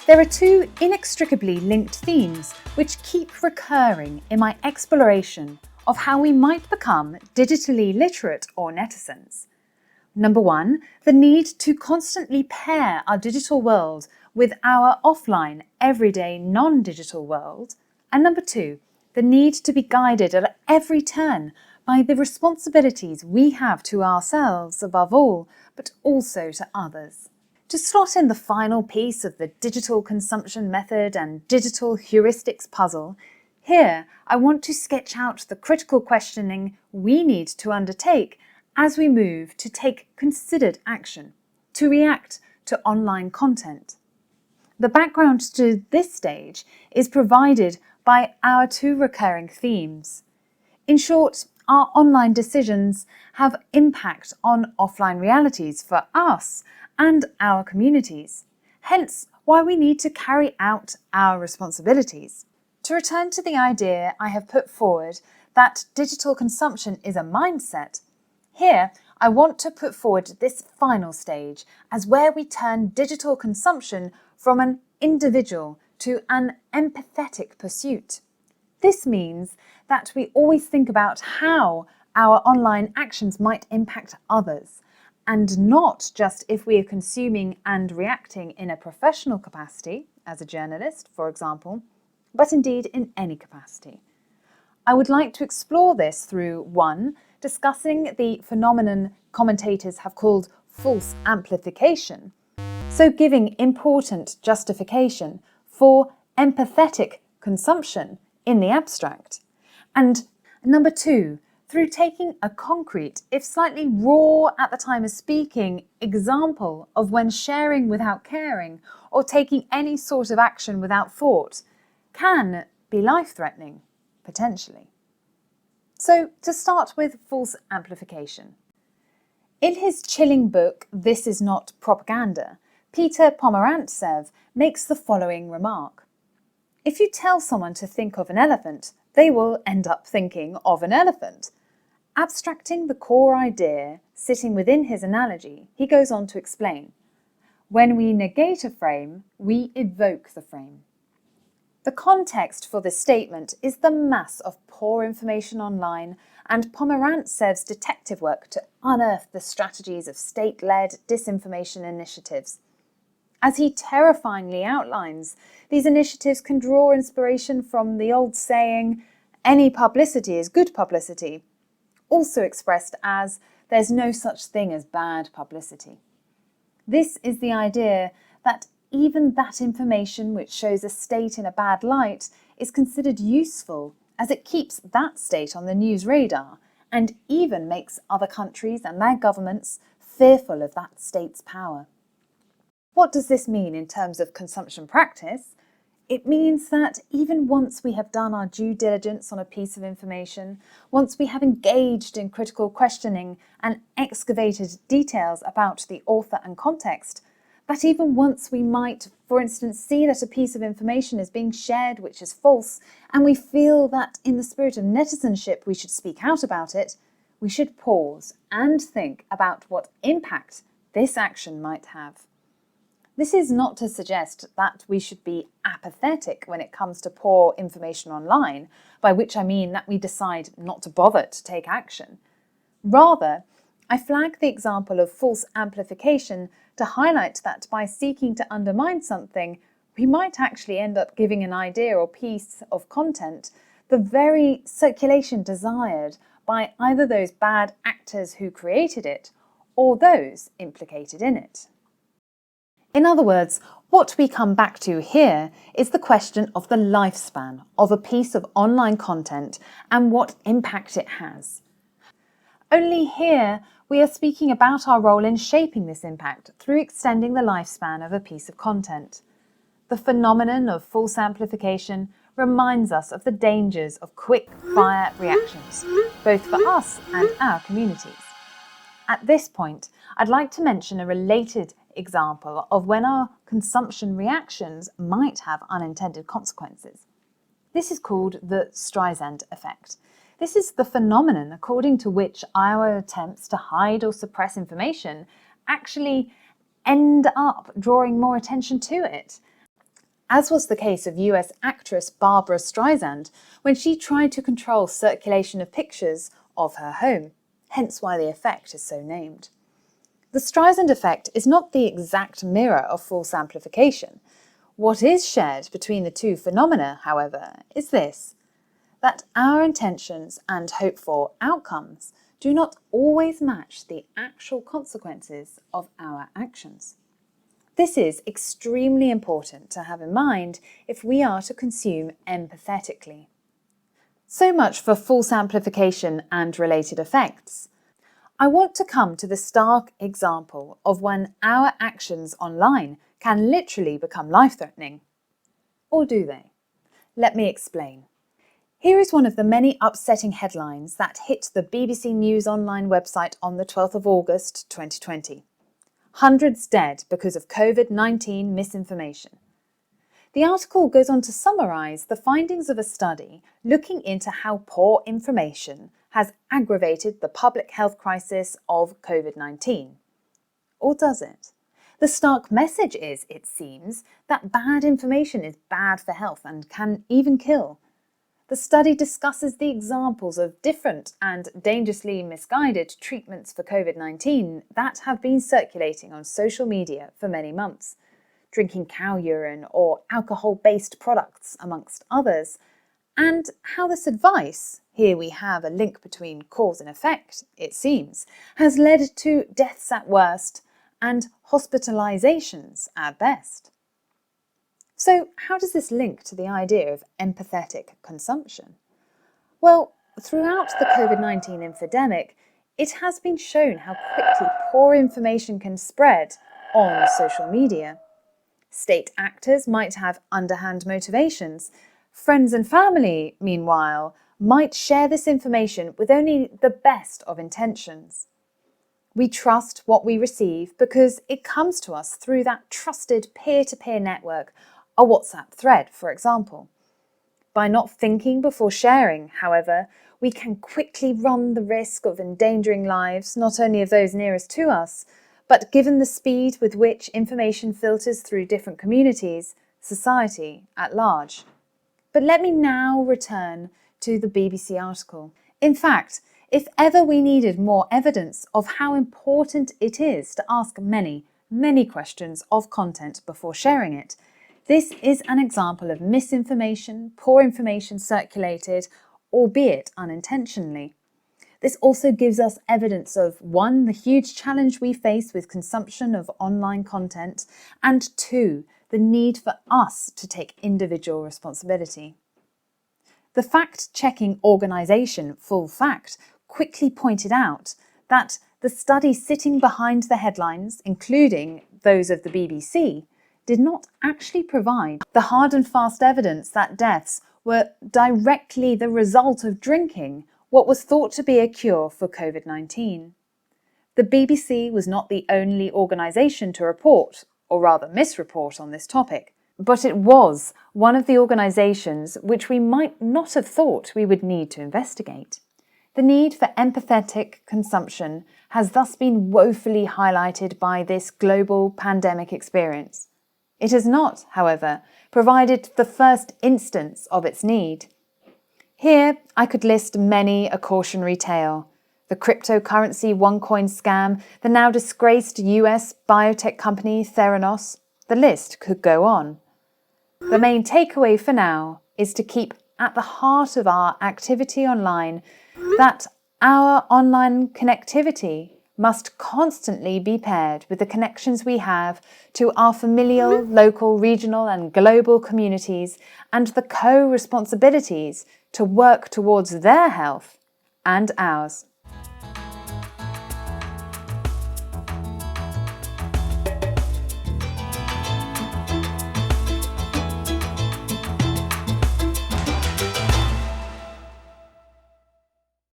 There are two inextricably linked themes which keep recurring in my exploration of how we might become digitally literate or netizens. Number one, the need to constantly pair our digital world with our offline, everyday, non-digital world. And number two, the need to be guided at every turn by the responsibilities we have to ourselves above all, but also to others. To slot in the final piece of the digital consumption method and digital heuristics puzzle, here I want to sketch out the critical questioning we need to undertake as we move to take considered action, to react to online content. The background to this stage is provided by our two recurring themes. In short, our online decisions have impact on offline realities for us and our communities, hence why we need to carry out our responsibilities. To return to the idea I have put forward that digital consumption is a mindset, here I want to put forward this final stage as where we turn digital consumption from an individual to an empathetic pursuit. This means that we always think about how our online actions might impact others, and not just if we are consuming and reacting in a professional capacity, as a journalist, for example, but indeed in any capacity. I would like to explore this through 1. Discussing the phenomenon commentators have called false amplification, so giving important justification for empathetic consumption in the abstract. And number 2, through taking a concrete, if slightly raw at the time of speaking, example of when sharing without caring or taking any sort of action without thought can be life-threatening, potentially. So, to start with false amplification. In his chilling book, This Is Not Propaganda, Peter Pomerantsev makes the following remark. If you tell someone to think of an elephant, they will end up thinking of an elephant. Abstracting the core idea sitting within his analogy, he goes on to explain, when we negate a frame, we evoke the frame. The context for this statement is the mass of poor information online and Pomerantsev's detective work to unearth the strategies of state-led disinformation initiatives. As he terrifyingly outlines, these initiatives can draw inspiration from the old saying, any publicity is good publicity, also expressed as, there's no such thing as bad publicity. This is the idea that even that information which shows a state in a bad light is considered useful as it keeps that state on the news radar and even makes other countries and their governments fearful of that state's power. What does this mean in terms of consumption practice? It means that even once we have done our due diligence on a piece of information, once we have engaged in critical questioning and excavated details about the author and context, that even once we might, for instance, see that a piece of information is being shared which is false, and we feel that in the spirit of netizenship we should speak out about it, we should pause and think about what impact this action might have. This is not to suggest that we should be apathetic when it comes to poor information online, by which I mean that we decide not to bother to take action. Rather, I flag the example of false amplification to highlight that by seeking to undermine something, we might actually end up giving an idea or piece of content the very circulation desired by either those bad actors who created it or those implicated in it. In other words, what we come back to here is the question of the lifespan of a piece of online content and what impact it has. Only here we are speaking about our role in shaping this impact through extending the lifespan of a piece of content. The phenomenon of false amplification reminds us of the dangers of quick-fire reactions, both for us and our communities. At this point, I'd like to mention a related example of when our consumption reactions might have unintended consequences. This is called the Streisand Effect. This is the phenomenon according to which our attempts to hide or suppress information actually end up drawing more attention to it. as was the case of US actress Barbra Streisand when she tried to control circulation of pictures of her home, hence why the effect is so named. The Streisand effect is not the exact mirror of false amplification. What is shared between the two phenomena, however, is this: that our intentions and hoped-for outcomes do not always match the actual consequences of our actions. This is extremely important to have in mind if we are to consume empathetically. So much for false amplification and related effects. I want to come to the stark example of when our actions online can literally become life-threatening. Or do they? Let me explain. Here is one of the many upsetting headlines that hit the BBC News Online website on the 12th of August 2020. Hundreds dead because of COVID-19 misinformation. The article goes on to summarise the findings of a study looking into how poor information has aggravated the public health crisis of COVID-19. Or does it? The stark message is, it seems, that bad information is bad for health and can even kill. The study discusses the examples of different and dangerously misguided treatments for COVID-19 that have been circulating on social media for many months. Drinking cow urine or alcohol-based products, amongst others, and how this advice, here we have a link between cause and effect, it seems, has led to deaths at worst and hospitalizations at best. So how does this link to the idea of empathetic consumption? Well, throughout the COVID-19 infodemic, it has been shown how quickly poor information can spread on social media. State actors might have underhand motivations. Friends and family, meanwhile, might share this information with only the best of intentions. We trust what we receive because it comes to us through that trusted peer-to-peer network, a WhatsApp thread, for example. By not thinking before sharing, however, we can quickly run the risk of endangering lives, not only of those nearest to us, but given the speed with which information filters through different communities, society at large. But let me now return to the BBC article. In fact, if ever we needed more evidence of how important it is to ask many, many questions of content before sharing it, this is an example of misinformation, poor information circulated, albeit unintentionally. This also gives us evidence of 1, the huge challenge we face with consumption of online content, and 2, the need for us to take individual responsibility. The fact-checking organisation Full Fact quickly pointed out that the study sitting behind the headlines, including those of the BBC, did not actually provide the hard and fast evidence that deaths were directly the result of drinking what was thought to be a cure for COVID-19. The BBC was not the only organisation to report, or rather misreport, on this topic, but it was one of the organisations which we might not have thought we would need to investigate. The need for empathetic consumption has thus been woefully highlighted by this global pandemic experience. It has not, however, provided the first instance of its need. Here, I could list many a cautionary tale. The cryptocurrency OneCoin scam, the now disgraced US biotech company Theranos. The list could go on. The main takeaway for now is to keep at the heart of our activity online that our online connectivity must constantly be paired with the connections we have to our familial, local, regional and global communities and the co-responsibilities to work towards their health and ours.